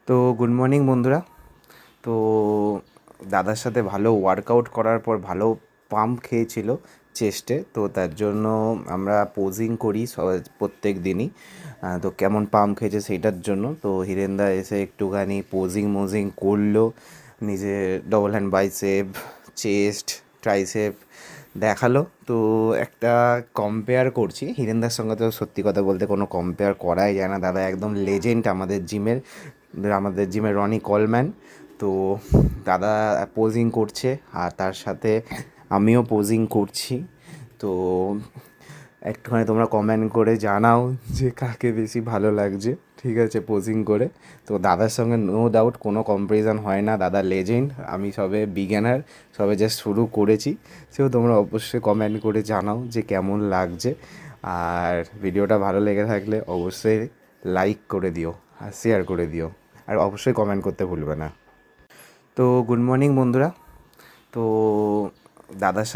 তো good morning বন্ধুরা। তো দাদার সাথে ভালো ওয়ার্কআউট করার পর ভালো পাম্প খেয়েছিল চেস্টে, তো তার জন্য আমরা পোজিং করি প্রত্যেক দিনই। তো কেমন পাম্প খেয়েছে সেইটার জন্য তো হিরেনদা এসে একটুখানি পোজিং করলো, নিজে double hand bicep, chest, tricep দেখালো। তো একটা কম্পেয়ার করছি হিরেনদার সঙ্গে, তো সত্যি কথা বলতে কোনো কম্পেয়ার করাই যায় না। দাদা একদম লেজেন্ড আমাদের জিমের রনি কলম্যান। তো দাদা পোজিং করছে আর তার সাথে আমিও পোজিং করছি। তো একটুখানি তোমরা কমেন্ট করে জানাও যে কাকে বেশি ভালো লাগছে, ঠিক আছে, পোজিং করে। তো দাদার সঙ্গে নো ডাউট কোনো কম্প্যারিজন হয় না, দাদা লেজেন্ড, আমি সবে বিজ্ঞানার, সবে জাস্ট শুরু করেছি। সেও তোমরা অবশ্যই কমেন্ট করে জানাও যে কেমন লাগছে। আর ভিডিওটা ভালো লেগে থাকলে অবশ্যই লাইক করে দিও আর শেয়ার করে দিও, আর অবশ্যই কমেন্ট করতে ভুলবে না। তো গুড মর্নিং বন্ধুরা। তো দাদার